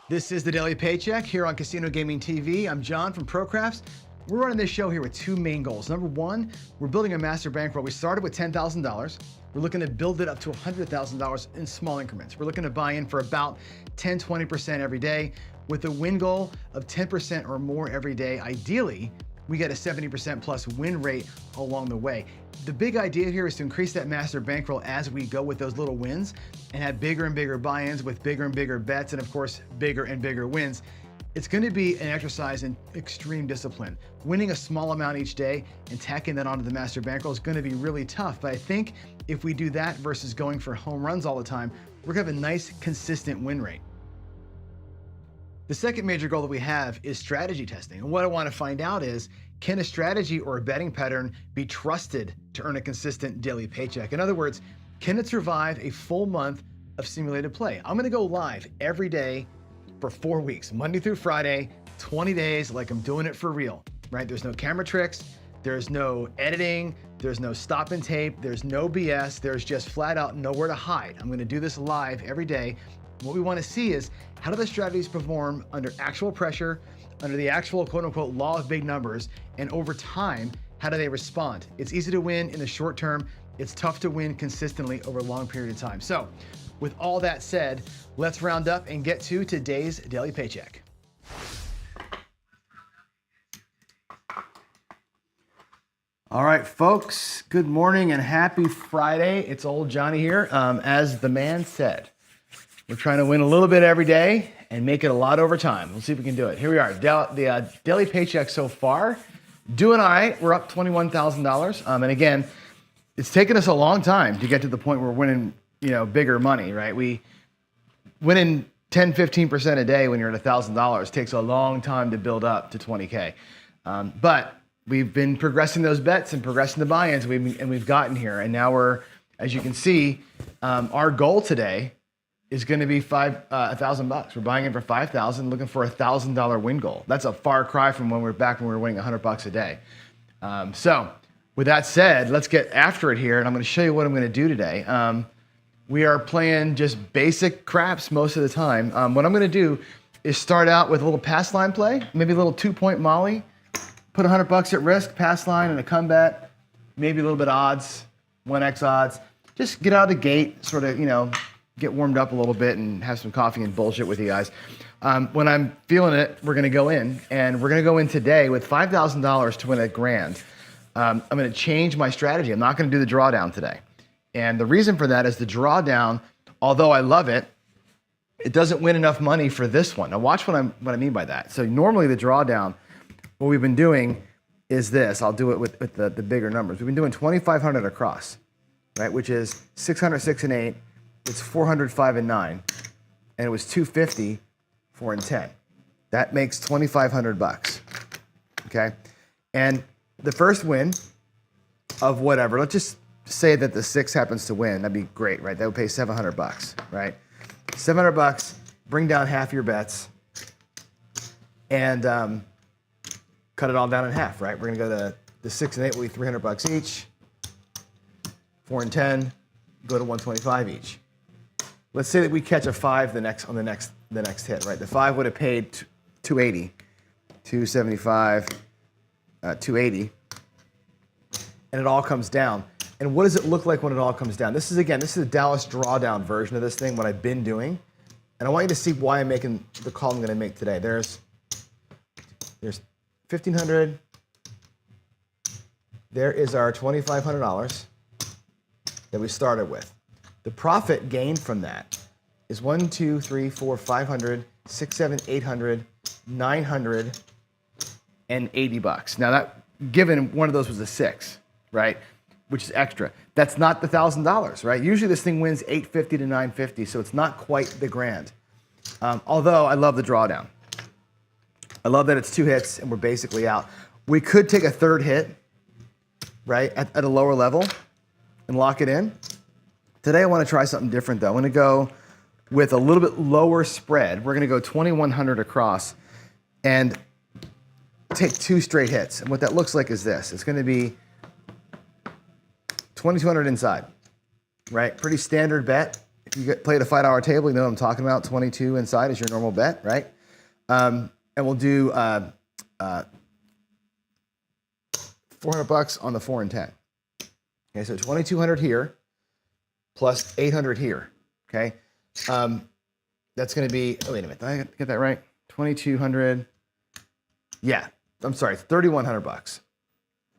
This is the Daily Paycheck here on Casino Gaming TV. I'm John from ProCrafts. We're running this show here with two main goals. Number one, we're building a master bankroll. We started with $10,000. We're looking to build it up to $100,000 in small increments. We're looking to buy in for about 10, 20% every day with a win goal of 10% or more every day. Ideally, we get a 70% plus win rate along the way. The big idea here is to increase that master bankroll as we go with those little wins and have bigger and bigger buy-ins with bigger and bigger bets and of course, bigger and bigger wins. It's gonna be an exercise in extreme discipline. Winning a small amount each day and tacking that onto the master bankroll is gonna be really tough, but I think if we do that versus going for home runs all the time, we're gonna have a nice, consistent win rate. The second major goal that we have is strategy testing. And what I want to find out is, can a strategy or a betting pattern be trusted to earn a consistent daily paycheck? In other words, can it survive a full month of simulated play? I'm gonna go live every day for 4 weeks, Monday through Friday, 20 days, like I'm doing it for real, right? There's no camera tricks, there's no editing, there's no stop and tape, there's no BS, there's just flat out nowhere to hide. I'm gonna do this live every day. What we want to see is, how do the strategies perform under actual pressure, under the actual quote unquote law of big numbers, and over time, how do they respond? It's easy to win in the short term. It's tough to win consistently over a long period of time. So with all that said, let's round up and get to today's daily paycheck. All right, folks, good morning and happy Friday. It's old Johnny here. As the man said, we're trying to win a little bit every day and make it a lot over time. We'll see if we can do it. Here we are, the daily paycheck so far. Doing all right, we're up $21,000. And again, it's taken us a long time to get to the point where we're winning, bigger money, right? Winning 10, 15% a day when you're at $1,000 takes a long time to build up to 20K. But we've been progressing those bets and progressing the buy-ins and we've gotten here. And now we're, as you can see, our goal today is going to be $1,000. We're buying in for $5,000, looking for a $1,000 win goal. That's a far cry from when we were winning $100 a day. So with that said, let's get after it here. And I'm going to show you what I'm going to do today. We are playing just basic craps most of the time. What I'm going to do is start out with a little pass line play, maybe a little 2-point molly, put $100 at risk, pass line and a comeback, maybe a little bit odds, 1x odds. Just get out of the gate, sort of, get warmed up a little bit and have some coffee and bullshit with you guys. When I'm feeling it, we're gonna go in, and we're gonna go in today with $5,000 to win $1,000. I'm gonna change my strategy. I'm not gonna do the drawdown today. And the reason for that is the drawdown, although I love it, it doesn't win enough money for this one. Now watch what I mean by that. So normally the drawdown, what we've been doing is this. I'll do it with the bigger numbers. We've been doing 2,500 across, right? Which is 600, 6 and 8. It's 400, 5 and 9, and it was 250, 4 and 10. That makes $2,500, okay? And the first win of whatever, let's just say that the 6 happens to win, that'd be great, right? That would pay $700, right? $700, bring down half your bets, and cut it all down in half, right? We're gonna go to the 6 and 8 will be $300 each, 4 and 10, go to 125 each. Let's say that we catch a 5 on the next hit, right? The 5 would have paid 280, 275, 280, and it all comes down. And what does it look like when it all comes down? This is a Dallas drawdown version of this thing, what I've been doing. And I want you to see why I'm making the call I'm gonna make today. There's 1,500. There is our $2,500 that we started with. The profit gained from that is 1, 2, 3, 4, 500, 6, 7, 800, 900, and $80. Now that, given one of those was a 6, right? Which is extra. That's not the $1,000, right? Usually this thing wins $850 to $950, so it's not quite the grand. Although I love the drawdown. I love that it's 2 hits and we're basically out. We could take a third hit, right, at a lower level and lock it in. Today I want to try something different though. I'm going to go with a little bit lower spread. We're going to go 2,100 across and take 2 straight hits. And what that looks like is this. It's going to be 2,200 inside, right? Pretty standard bet. If you play at a $5 table, you know what I'm talking about. 22 inside is your normal bet, right? And we'll do $400 on the 4 and 10. Okay, so 2,200 here plus 800 here. Okay, that's going to be. Oh wait a minute, did I get that right? 2,200. Yeah, I'm sorry, it's $3,100.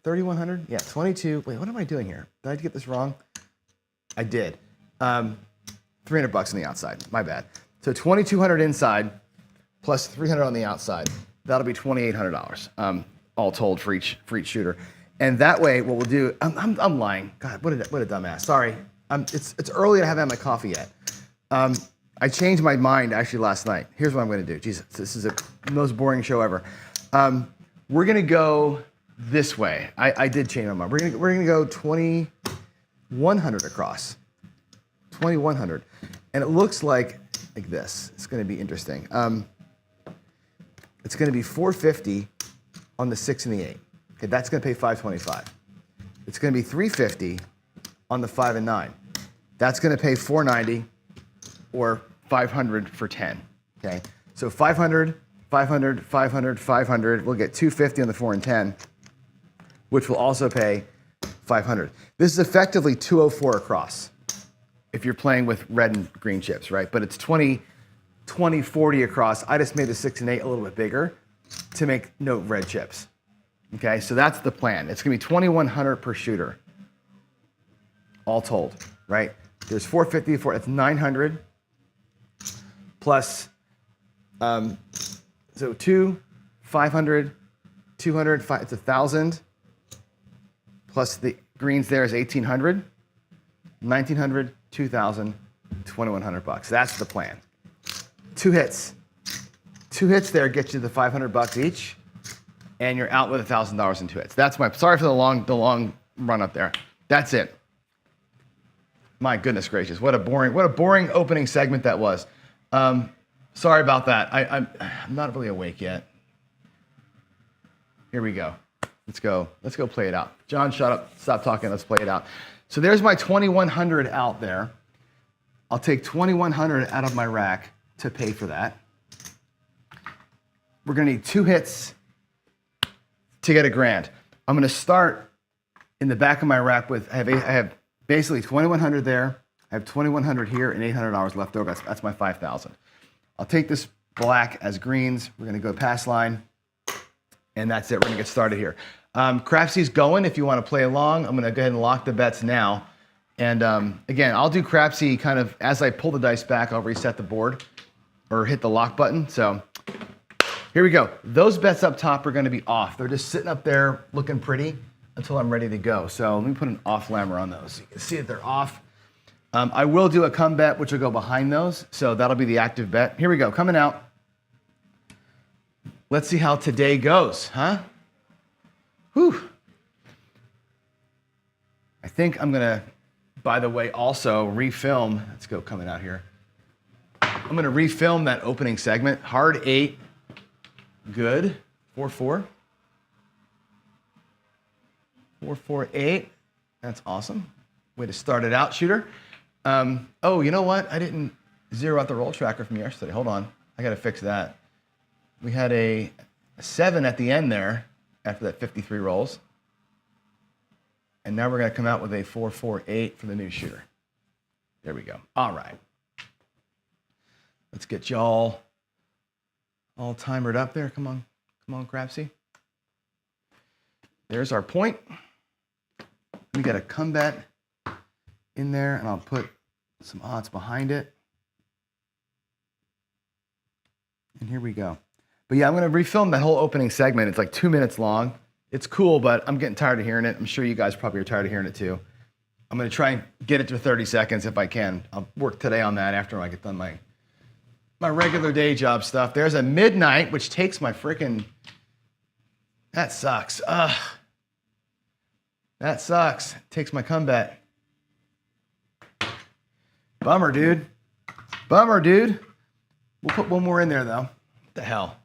3,100. Yeah, 22. Wait, what am I doing here? Did I get this wrong? I did. $300 on the outside. My bad. So 2,200 inside plus 300 on the outside. That'll be $2,800, all told for each shooter. And that way, what we'll do, I'm lying. God, what a dumbass. Sorry. It's early and I haven't had my coffee yet. I changed my mind actually last night. Here's what I'm going to do. Jesus, this is the most boring show ever. We're going to go this way. I did change my mind. We're going to go 2,100 across. 2,100. And it looks like this. It's going to be interesting. It's going to be 450 on the 6 and the 8. Okay, that's going to pay 525. It's going to be 350 on the 5 and 9. That's going to pay 490 or 500 for 10. Okay, so 500, 500, 500, 500. We'll get 250 on the 4 and 10, which will also pay 500. This is effectively 204 across if you're playing with red and green chips, right? But it's 20, 40 across. I just made the 6 and 8 a little bit bigger to make no red chips. Okay, so that's the plan. It's gonna be 2,100 per shooter, all told, right? There's 450 for it's 900 plus, so 2, 500, 200, it's 1,000 plus the greens there is 1,800, 1,900, 2,000, 2,100 bucks. That's the plan. 2 hits. 2 hits there get you the $500 each, and you're out with $1,000 in 2 hits. That's my. Sorry for the long run up there. That's it. My goodness gracious, what a boring opening segment that was. Sorry about that. I'm not really awake yet. Here we go. Let's go play it out. John, shut up. Stop talking. Let's play it out. So there's my 2,100 out there. I'll take 2,100 out of my rack to pay for that. We're gonna need 2 hits to get $1,000. I'm gonna start in the back of my rack with, I have basically 2,100 there. I have 2,100 here and $800 left over. That's my 5,000. I'll take this black as greens. We're gonna go pass line, and that's it. We're gonna get started here. Crapsy's going if you wanna play along. I'm gonna go ahead and lock the bets now. And again, I'll do Crapsy kind of, as I pull the dice back, I'll reset the board or hit the lock button. So here we go. Those bets up top are gonna be off. They're just sitting up there looking pretty until I'm ready to go. So let me put an off lammer on those. So you can see that they're off. I will do a come bet, which will go behind those. So that'll be the active bet. Here we go, coming out. Let's see how today goes, huh? Whew. I think I'm gonna, by the way, also refilm. Let's go coming out here. I'm gonna refilm that opening segment. Hard 8, good, 4-4. 4-4-8, that's awesome. Way to start it out, shooter. Oh, you know what? I didn't zero out the roll tracker from yesterday. Hold on, I gotta fix that. We had a 7 at the end there after that 53 rolls. And now we're gonna come out with a 4-4-8 for the new shooter. There we go, all right. Let's get y'all all timered up there. Come on, Crapsy. There's our point. We got a come bet in there, and I'll put some odds behind it. And here we go. But yeah, I'm gonna refilm that whole opening segment. It's like 2 minutes long. It's cool, but I'm getting tired of hearing it. I'm sure you guys probably are tired of hearing it too. I'm gonna try and get it to 30 seconds if I can. I'll work today on that after I get done my my regular day job stuff. There's a midnight, which takes my freaking, that sucks. That sucks. Takes my comeback. Bummer, dude. Bummer, dude. We'll put one more in there, though. What the hell?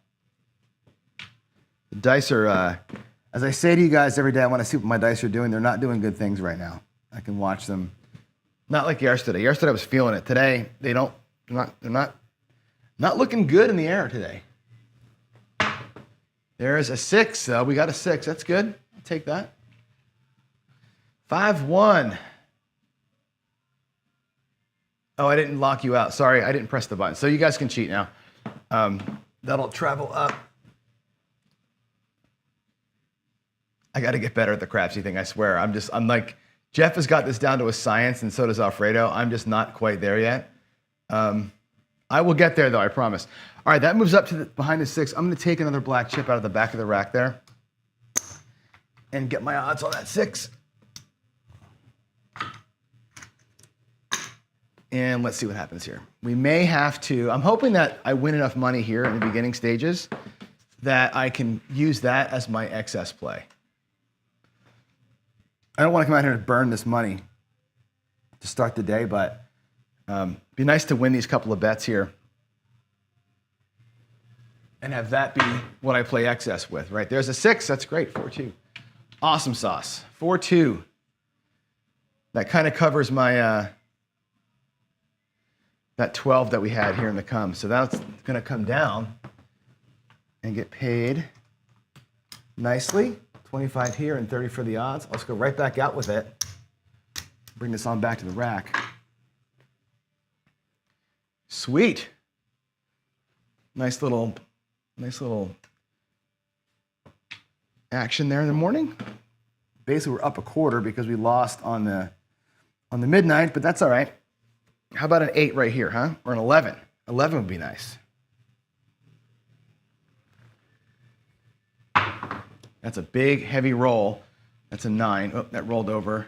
The dice are, as I say to you guys every day, I want to see what my dice are doing. They're not doing good things right now. I can watch them. Not like yesterday. Yesterday I was feeling it. Today, they're not looking good in the air today. There's a 6, though. We got a 6. That's good. I'll take that. 5-1. Oh, I didn't lock you out. Sorry, I didn't press the button. So you guys can cheat now. That'll travel up. I got to get better at the crapsy thing, I swear. I'm like, Jeff has got this down to a science, and so does Alfredo. I'm just not quite there yet. I will get there, though, I promise. All right, that moves up to behind the 6. I'm going to take another black chip out of the back of the rack there and get my odds on that 6. And let's see what happens here. We may have to, I'm hoping that I win enough money here in the beginning stages that I can use that as my excess play. I don't want to come out here and burn this money to start the day, but be nice to win these couple of bets here and have that be what I play excess with, right? There's a 6. That's great. 4-2. Awesome sauce. 4-2. That kind of covers my that 12 that we had here in the come. So that's going to come down and get paid nicely. 25 here and 30 for the odds. Let's go right back out with it. Bring this on back to the rack. Sweet. Nice little action there in the morning. Basically, we're up a quarter because we lost on the midnight, but that's all right. How about an 8 right here, huh? Or an 11? 11 would be nice. That's a big, heavy roll. That's a 9. Oh, that rolled over.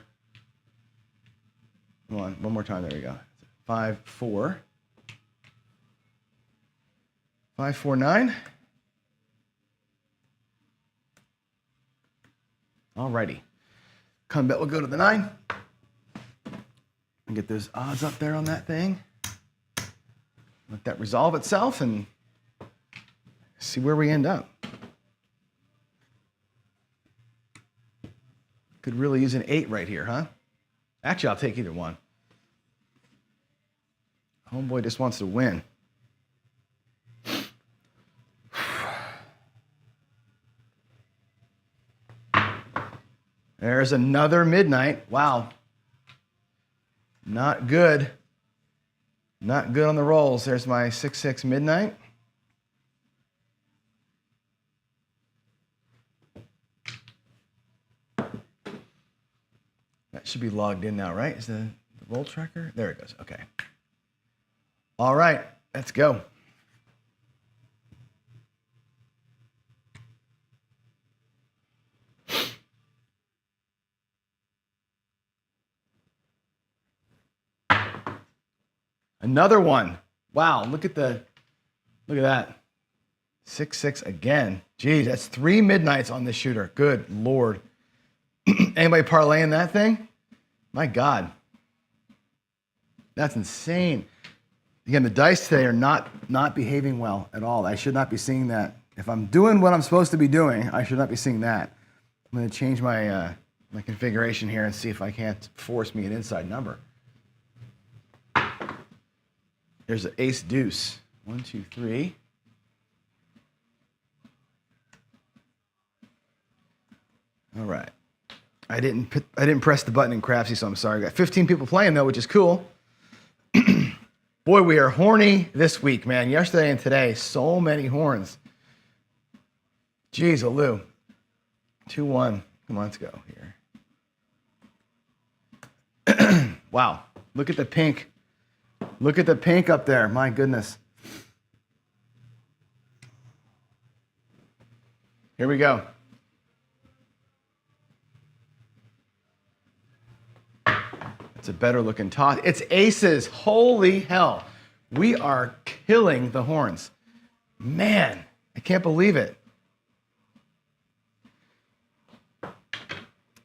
Come on, one more time. There we go. 5-4. 5-4-9. All righty. Come bet will go to the 9. And get those odds up there on that thing. Let that resolve itself and see where we end up. Could really use an 8 right here, huh? Actually, I'll take either one. Homeboy just wants to win. There's another midnight. Wow. Not good. Not good on the rolls. There's my 6-6 midnight. That should be logged in now, right? Is the roll tracker? There it goes. Okay. All right. Let's go. Another one. Wow, look at that. 6-6 again. Geez, that's 3 midnights on this shooter. Good Lord. Anybody parlaying that thing? My God. That's insane. Again, the dice today are not behaving well at all. I should not be seeing that. If I'm doing what I'm supposed to be doing, I should not be seeing that. I'm going to change my my configuration here and see if I can't force me an inside number. There's an ace deuce. 1, 2, 3. All right. I didn't press the button in Craftsy, so I'm sorry. I got 15 people playing though, which is cool. Boy, we are horny this week, man. Yesterday and today, so many horns. Jeez, Lou. 2-1. Come on, let's go here. Wow. Look at the pink. Look at the pink up there. My goodness. Here we go. It's a better looking toss. It's aces. Holy hell. We are killing the horns. Man, I can't believe it.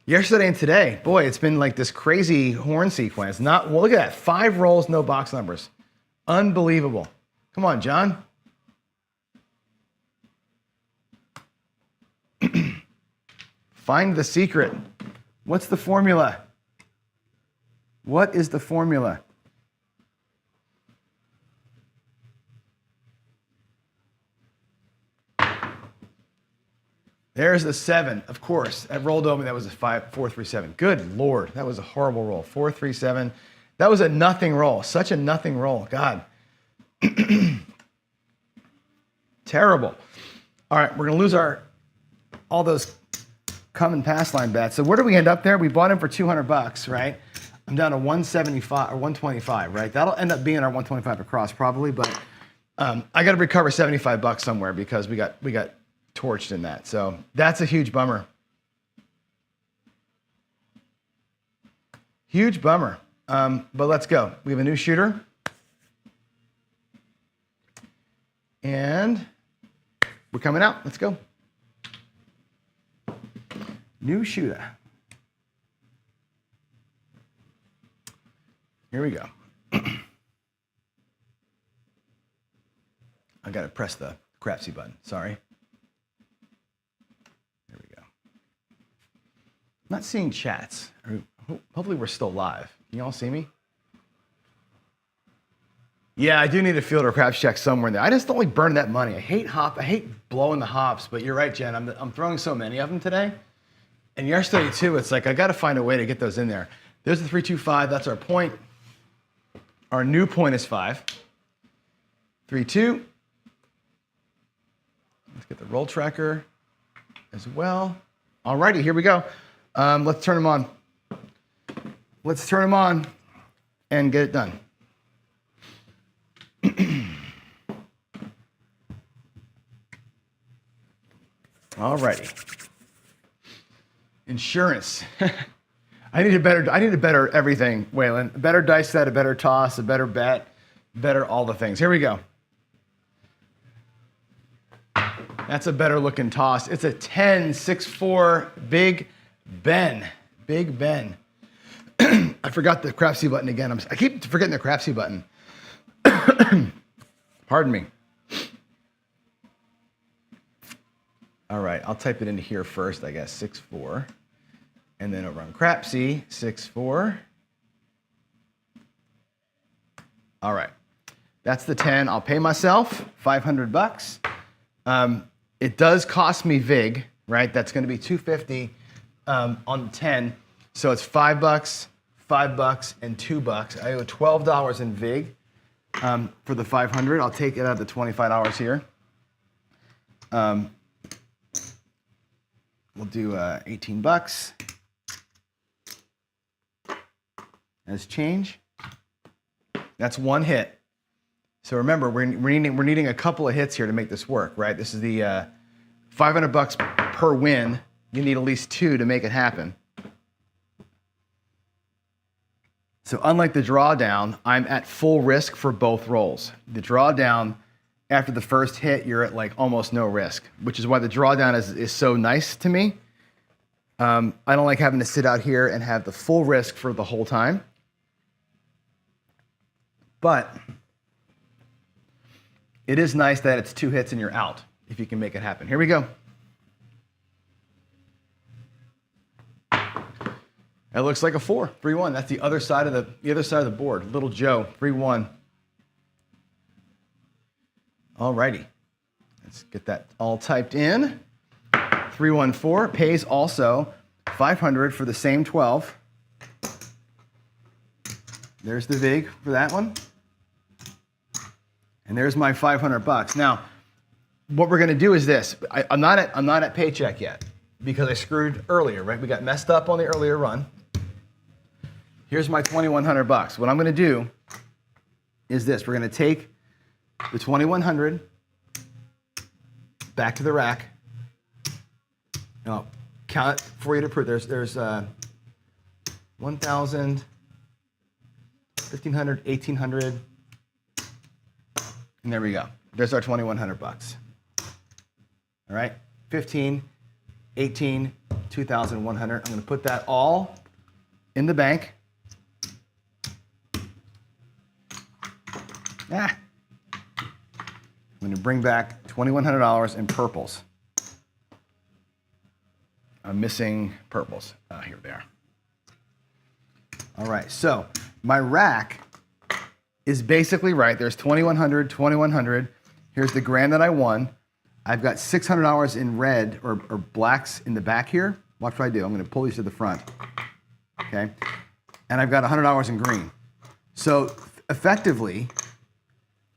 Yesterday and today, boy, it's been like this crazy horn sequence. Well, look at that. 5 rolls, no box numbers. Unbelievable. Come on, John. Find the secret. What's the formula? What is the formula? There's the 7, of course. That rolled over. That was a 4, 3, 7. Good Lord, that was a horrible roll. 4, 3, 7. That was a nothing roll. Such a nothing roll. God. Terrible. All right, we're gonna lose all those come and pass line bets. So where do we end up there? We bought him for $200, right? I'm down to 175 or 125, right? That'll end up being our 125 across probably, but I got to recover $75 somewhere because we got torched in that. So that's a huge bummer. Huge bummer. But let's go. We have a new shooter. And we're coming out. Let's go. New shooter. Here we go. I got to press the crapsy button. Sorry. There we go. I'm not seeing chats. Hopefully we're still live. Can you all see me? Yeah, I do need a field or craps check somewhere in there. I just don't like burning that money. I hate blowing the hops, but you're right, Jen. I'm throwing so many of them today. And yesterday too, it's like I got to find a way to get those in there. There's the 325. That's our point. Our new point is 5. 3, 2. Let's get the roll tracker as well. Alrighty, here we go. Let's turn them on. Let's turn them on and get it done. Alrighty. Insurance. I need a better everything, Waylon. A better dice set, a better toss, a better bet, better all the things. Here we go. That's a better looking toss. It's a 10, 6-4, Big Ben. Big Ben. I forgot the crapsy button again. I keep forgetting the crapsy button. Pardon me. All right, I'll type it into here first, I guess, 6-4. And then over on crapsy, 6-4. All right, that's the 10. I'll pay myself $500. It does cost me VIG, right? That's going to be $250 on the 10. So it's $5, $5, and $2. I owe $12 in VIG for the 500. I'll take it out of the $25 here. We'll do $18 as change. That's one hit. So remember, we're needing a couple of hits here to make this work, right? This is the $500 per win. You need at least 2 to make it happen. So unlike the drawdown, I'm at full risk for both rolls. The drawdown, after the first hit, you're at like almost no risk, which is why the drawdown is so nice to me. I don't like having to sit out here and have the full risk for the whole time. But it is nice that it's 2 hits and you're out, if you can make it happen. Here we go. That looks like a 4, 3-1. That's the other side of the board. Little Joe, 3-1. Alrighty. Let's get that all typed in. 314 pays also $500 for the same 12. There's the VIG for that one. And there's my $500. Now, what we're going to do is this. I'm not at paycheck yet because I screwed earlier, right? We got messed up on the earlier run. Here's my $2,100. What I'm going to do is this. We're going to take the $2,100 back to the rack. And I'll count it for you to prove. There's 1,000, 1,500, 1,800, And there we go. There's our 2,100 bucks. All right, 15, 18, 2,100. I'm going to put that all in the bank. I'm going to bring back $2,100 in purples. I'm missing purples. Here they are. All right, so my rack is basically right. There's 2,100, 2,100. Here's the grand that I won. I've got $600 in red or blacks in the back here. Watch what I do. I'm going to pull these to the front. Okay, and I've got $100 in green. So effectively,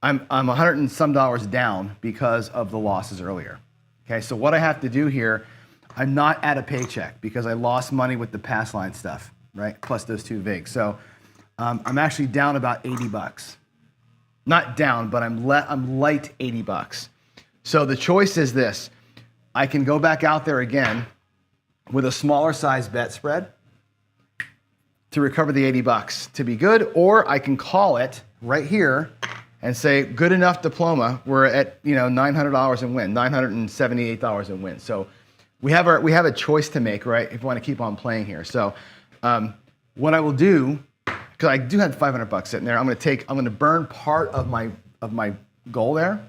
I'm $100 and some down because of the losses earlier. Okay, so what I have to do here, I'm not at a paycheck because I lost money with the pass line stuff, right? Plus those two VIGs. So I'm actually down about 80 bucks. Not down, but I'm light 80 bucks. So the choice is this. I can go back out there again with a smaller size bet spread to recover the 80 bucks to be good, or I can call it right here and say, good enough diploma, we're at $900 and win, $978 and win. So we have a choice to make, right? If we want to keep on playing here. So what I will do, because I do have 500 bucks sitting there, I'm going to burn part of my goal there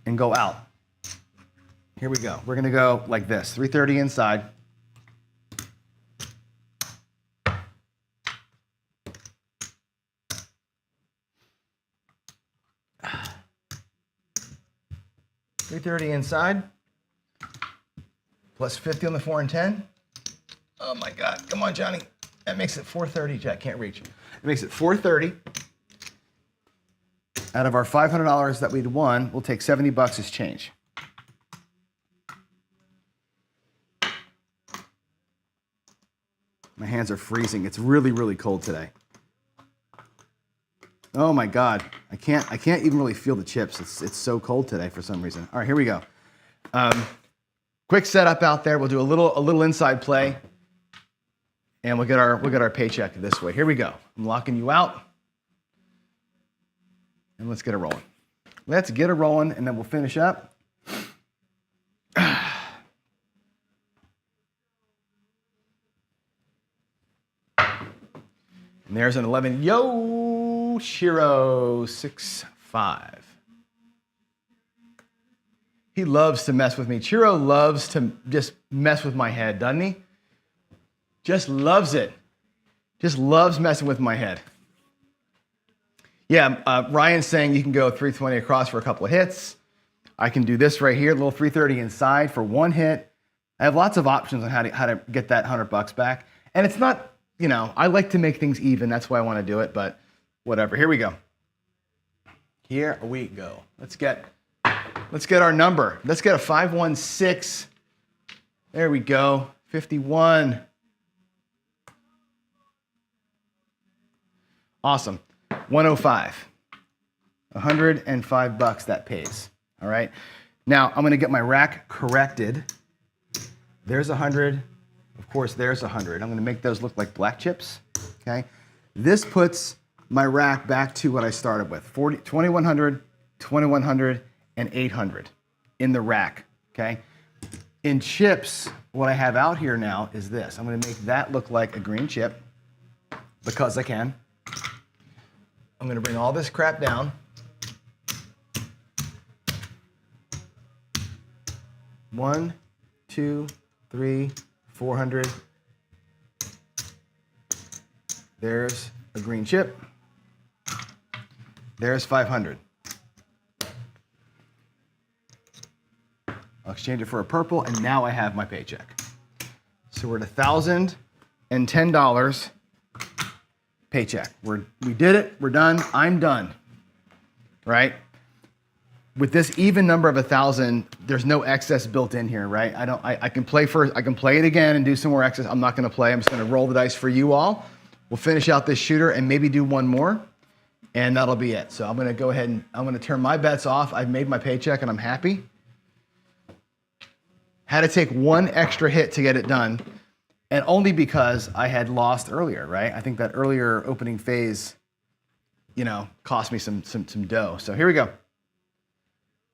and go out. Here we go. We're going to go like this, 330 inside. $330 inside, plus 50 on the 4 and 10. Oh my God, come on, Johnny. That makes it 430, Jack, can't reach. It makes it 430. Out of our $500 that we'd won, we'll take 70 bucks as change. My hands are freezing. It's really, really cold today. Oh my God, I can't even really feel the chips. It's so cold today for some reason. All right, here we go. Quick setup out there. We'll do a little inside play, and we'll get our paycheck this way. Here we go. I'm locking you out, and let's get it rolling. Let's get it rolling, and then we'll finish up. And there's an 11. Yo, Shiro 6-5. He loves to mess with me. Chiro loves to just mess with my head, doesn't he? Just loves it. Just loves messing with my head. Yeah, Ryan's saying you can go 320 across for a couple of hits. I can do this right here, a little 330 inside for one hit. I have lots of options on how to get that $100 back. And it's not, I like to make things even. That's why I want to do it, but whatever. Here we go. Here we go. Let's get our number. Let's get a 516. There we go. 51. Awesome. 105. $105 that pays. All right. Now I'm going to get my rack corrected. There's 100. Of course, there's 100. I'm going to make those look like black chips. Okay. This puts my rack back to what I started with. 2,100, 2,100, and 800 in the rack. Okay. In chips, what I have out here now is this. I'm going to make that look like a green chip because I can. I'm going to bring all this crap down. One, 2, 3, 400. There's a green chip. There's 500. I'll exchange it for a purple, and now I have my paycheck. So we're at $1,010 paycheck. We did it. We're done. I'm done. Right? With this even number of 1,000, there's no excess built in here, right? I can play first. I can play it again and do some more excess. I'm not going to play. I'm just going to roll the dice for you all. We'll finish out this shooter and maybe do one more, and that'll be it. So I'm going to go ahead and I'm going to turn my bets off. I've made my paycheck and I'm happy. Had to take one extra hit to get it done, and only because I had lost earlier, right? I think that earlier opening phase cost me some dough. So here we go.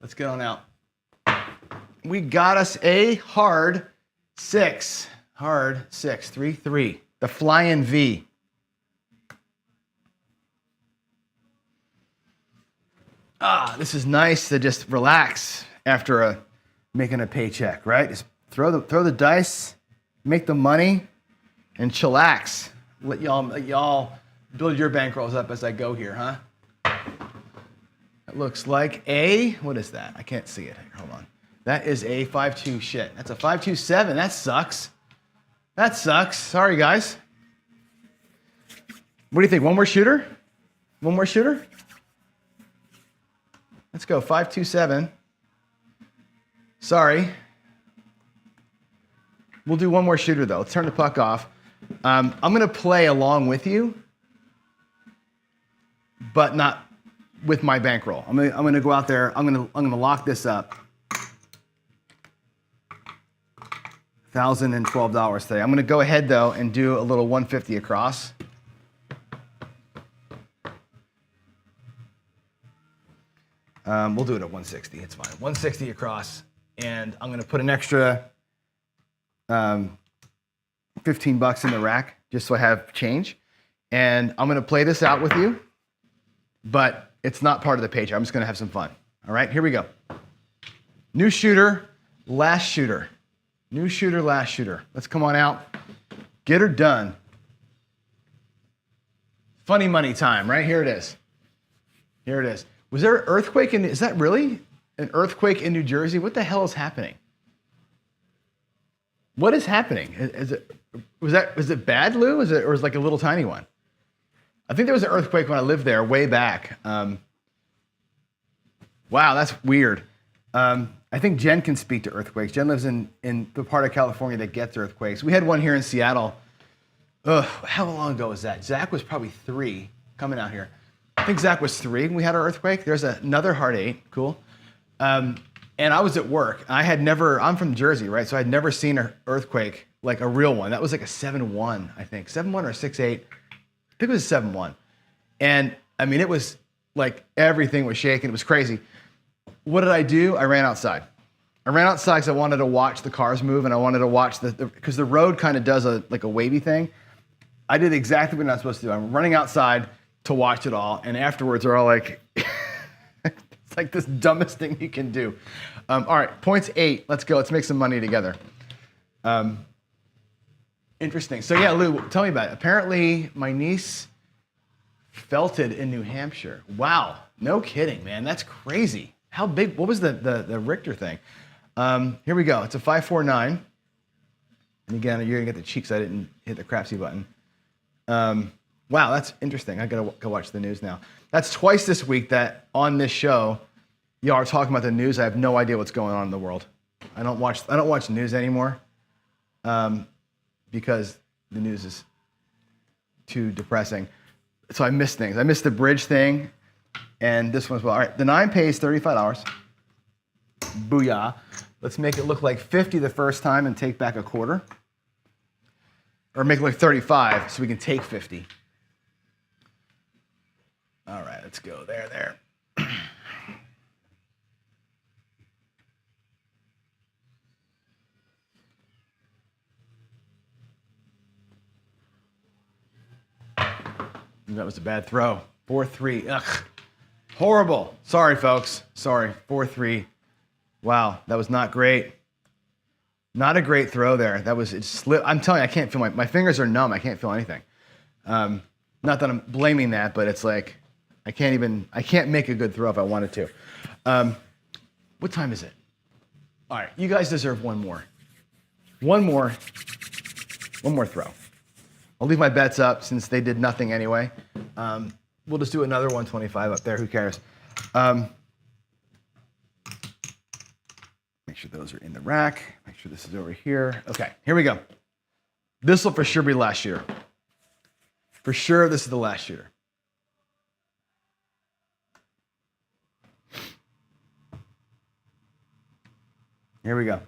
Let's get on out. We got us a hard 6. Hard 6, 3-3. The flying V. This is nice to just relax after making a paycheck, right? Just throw the dice, make the money, and chillax. Let y'all build your bankrolls up as I go here, huh? It looks like what is that? I can't see it. Hold on. That is a 5-2 shit. That's a 5-2-7. That sucks. That sucks. Sorry, guys. What do you think? One more shooter? One more shooter? Let's go. 5-2-7. Sorry. We'll do one more shooter, though. Let's turn the puck off. I'm going to play along with you, but not with my bankroll. I'm going to go out there. I'm going to lock this up. $1,012 today. I'm going to go ahead, though, and do a little 150 across. We'll do it at 160. It's fine. 160 across. And I'm going to put an extra $15 in the rack just so I have change. And I'm going to play this out with you, but it's not part of the page. I'm just going to have some fun. All right, here we go. New shooter, last shooter. New shooter, last shooter. Let's come on out. Get her done. Funny money time, right? Here it is. Here it is. Was there an earthquake is that really an earthquake in New Jersey? What the hell is happening? What is happening? Was it bad, Lou? Or was it like a little tiny one? I think there was an earthquake when I lived there way back. Wow, that's weird. I think Jen can speak to earthquakes. Jen lives in the part of California that gets earthquakes. We had one here in Seattle. How long ago was that? Zach was probably 3 coming out here. I think Zach was 3 when we had our earthquake. There's another hard 8. Cool. And I was at work. I'm from Jersey, right? So I'd never seen an earthquake, like a real one. That was like a 7-1, I think. 7-1 or 6-8. I think it was a 7-1. And I mean, it was like everything was shaking. It was crazy. What did I do? I ran outside. I ran outside because I wanted to watch the cars move, and I wanted to watch because the road kind of does a wavy thing. I did exactly what I'm supposed to do. I'm running outside to watch it all, and afterwards they're all like, it's like this dumbest thing you can do. All right, points 8. Let's go. Let's make some money together. Interesting. So yeah, Lou, tell me about it. Apparently my niece felt it in New Hampshire. Wow. No kidding, man. That's crazy. How big? What was the Richter thing? Here we go. It's a 549. And again, you're gonna get the cheeks. I didn't hit the crapsy button. Wow, that's interesting. I gotta go watch the news now. That's twice this week that on this show, y'all are talking about the news. I have no idea what's going on in the world. I don't watch the news anymore because the news is too depressing. So I miss things. I missed the bridge thing. And this one as well. All right, the 9 pays $35. Booyah. Let's make it look like 50 the first time and take back a quarter. Or make it look 35 so we can take 50. All right, let's go there. That was a bad throw. 4-3. Ugh. Horrible. Sorry, folks. Sorry. 4-3. Wow, that was not great. Not a great throw there. It slipped. I'm telling you, I can't feel my fingers are numb. I can't feel anything. Not that I'm blaming that, but it's like I can't make a good throw if I wanted to. What time is it? All right, you guys deserve one more. One more throw. I'll leave my bets up since they did nothing anyway. We'll just do another 125 up there. Who cares? Make sure those are in the rack. Make sure this is over here. Okay, here we go. This will for sure be last shooter. For sure, this is the last shooter. Here we go.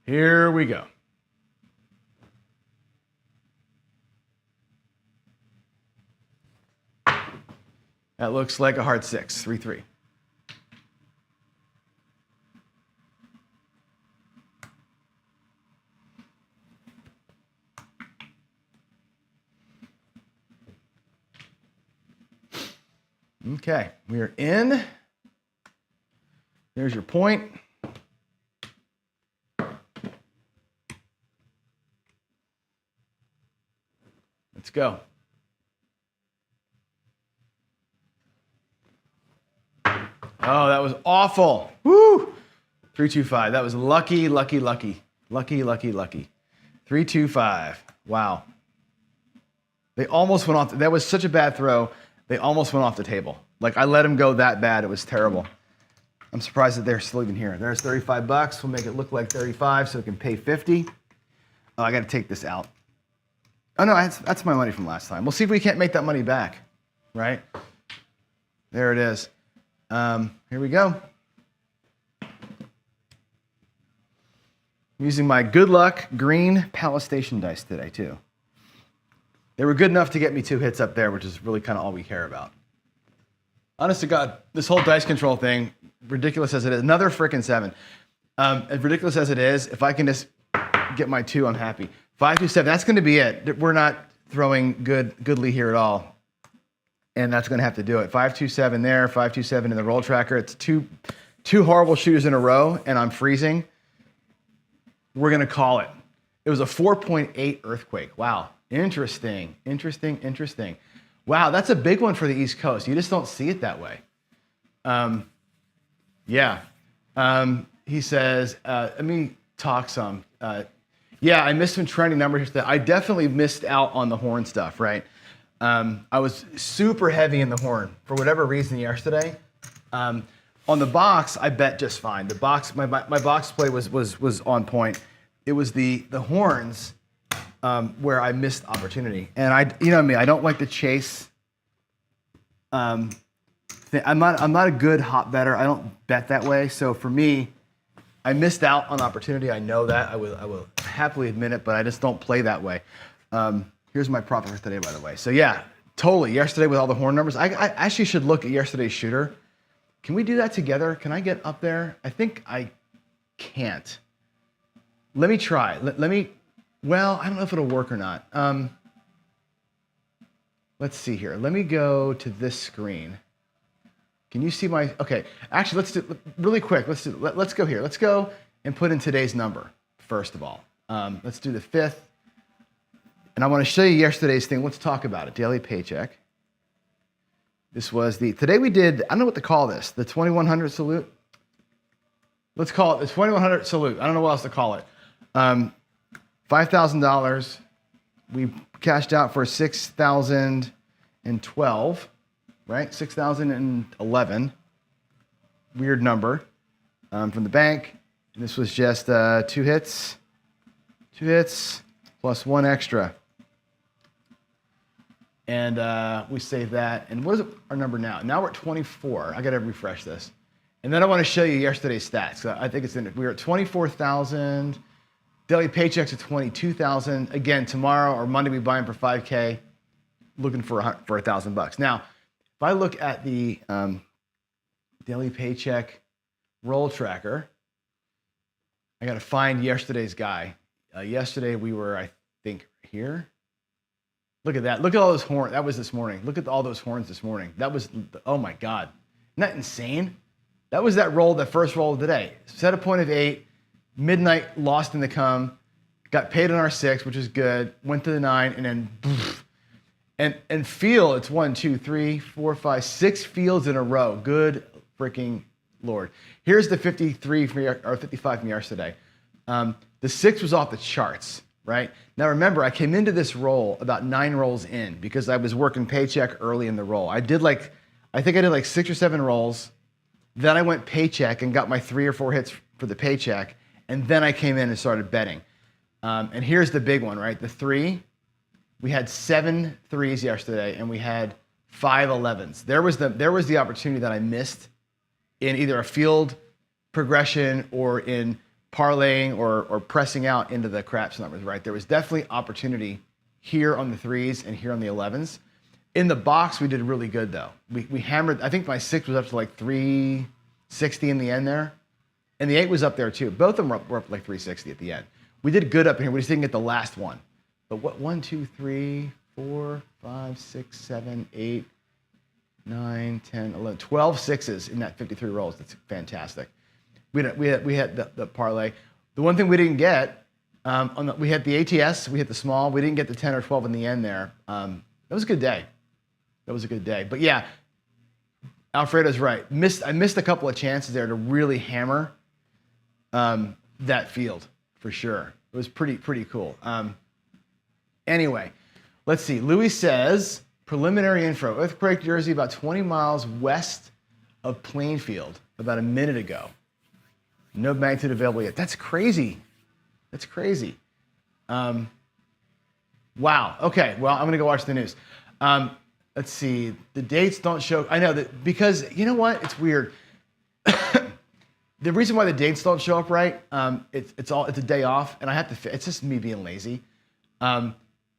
Here we go. That looks like a hard 6, 3-3. Okay, we are in. There's your point. Let's go. Oh, that was awful. Woo! 3-2-5. That was lucky, lucky, lucky. Lucky, lucky, lucky. 3-2-5. Wow. They almost went off. That was such a bad throw. They almost went off the table. Like, I let them go that bad. It was terrible. I'm surprised that they're still even here. There's $35. We'll make it look like 35 so we can pay 50. Oh, I got to take this out. Oh, no, that's my money from last time. We'll see if we can't make that money back, right? There it is. Here we go. I'm using my good luck green Palace Station dice today, too. They were good enough to get me 2 hits up there, which is really kind of all we care about. Honest to God, this whole dice control thing, ridiculous as it is, another frickin' 7. As ridiculous as it is, if I can just get my 2, I'm happy. 5-2-7, that's going to be it. We're not throwing goodly here at all. And that's going to have to do it. 5-2-7 there, 5-2-7 in the roll tracker. It's two horrible shooters in a row, and I'm freezing. We're going to call it. It was a 4.8 earthquake. Wow. Interesting. Wow, that's a big one for the East Coast. You just don't see it that way. Yeah. He says, let me talk some. Yeah, I missed some trending numbers. I definitely missed out on the horn stuff, right? I was super heavy in the horn for whatever reason yesterday. On the box, I bet just fine. The box, my box play was on point. It was the horns where I missed opportunity. And you know me, I don't like to chase. I'm not a good hot better. I don't bet that way. So for me, I missed out on opportunity. I know that. I will happily admit it, but I just don't play that way. Here's my profit for today, by the way. So yeah, totally. Yesterday with all the horn numbers, I actually should look at yesterday's shooter. Can we do that together? Can I get up there? I think I can't. Let me try. Well, I don't know if it'll work or not. Let's see here. Let me go to this screen. Can you see my, okay. Actually, let's do, really quick, let's go here. Let's go and put in today's number, first of all. Let's do the 5th. And I want to show you yesterday's thing. Let's talk about it. Daily paycheck. This was today we did, I don't know what to call this, the 2100 salute. Let's call it the 2100 salute. I don't know what else to call it. $5,000. We cashed out for 6,012, right? 6,011. Weird number from the bank. And this was just 2 hits plus 1 extra. And we save that. And what is our number now? Now we're at 24. I got to refresh this. And then I want to show you yesterday's stats. I think it's we were at 24,000. Daily paychecks at 22,000. Again, tomorrow or Monday we buy them for 5K. Looking for $1,000. Now, if I look at the daily paycheck roll tracker, I got to find yesterday's guy. Yesterday we were, I think, here. Look at that. Look at all those horns. That was this morning. Look at all those horns this morning. That was, oh my God. Isn't that insane? That was that first roll of the day. Set a point of 8, midnight, lost in the come, got paid on our 6, which is good, went to the 9, and then, poof. And feel, it's 1, 2, 3, 4, 5, 6 fields in a row. Good freaking Lord. Here's the 53 or 55 from yesterday. The 6 was off the charts. Right? Now remember, I came into this roll about 9 rolls in because I was working paycheck early in the roll. I think I did like 6 or 7 rolls. Then I went paycheck and got my 3 or 4 hits for the paycheck. And then I came in and started betting. And here's the big one, right? The 3, we had 7 3s yesterday and we had 5 11s. There was the opportunity that I missed in either a field progression or in parlaying or pressing out into the craps numbers, right? There was definitely opportunity here on the 3s and here on the 11s. In the box, we did really good though. We hammered, I think my 6 was up to like 360 in the end there. And the 8 was up there too. Both of them were up like 360 at the end. We did good up in here. We just didn't get the last one. But what, 1, 2, 3, 4, 5, 6, 7, 8, 9, 10, 11, 12 sixes in that 53 rolls. That's fantastic. We had the parlay. The one thing we didn't get, we had the ATS, we hit the small. We didn't get the 10 or 12 in the end there. That was a good day. That was a good day. But yeah, Alfredo's right. I missed a couple of chances there to really hammer that field for sure. It was pretty cool. Anyway, let's see. Louis says, preliminary info. Earthquake, Jersey, about 20 miles west of Plainfield about a minute ago. No magnitude available yet. That's crazy. That's crazy. Wow. Okay, well, I'm going to go watch the news. Let's see. The dates don't show. I know that because, you know what? It's weird. The reason why the dates don't show up right, it's a day off, and I have to. It's just me being lazy.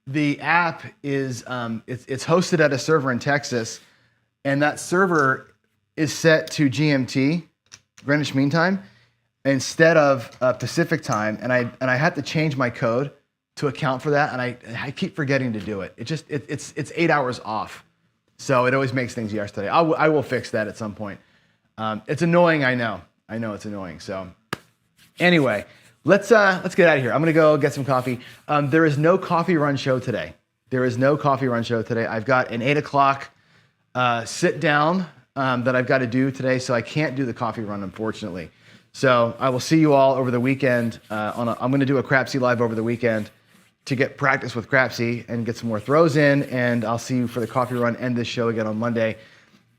The app is it's hosted at a server in Texas, and that server is set to GMT, Greenwich Mean Time, instead of Pacific Time, and I had to change my code to account for that, and I keep forgetting to do it. It's 8 hours off, so it always makes things yesterday. I will fix that at some point. It's annoying, I know it's annoying. So anyway, let's get out of here. I'm gonna go get some coffee. There is no coffee run show today. I've got an 8 o'clock sit down that I've got to do today, so I can't do the coffee run, unfortunately. So I will see you all over the weekend. I'm going to do a Crapsy Live over the weekend to get practice with Crapsy and get some more throws in, and I'll see you for the coffee run and this show again on Monday.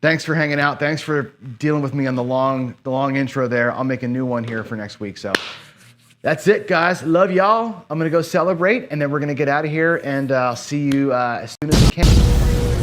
Thanks for hanging out. Thanks for dealing with me on the long intro there. I'll make a new one here for next week. So that's it, guys. Love y'all. I'm going to go celebrate, and then we're going to get out of here, and I'll see you as soon as we can.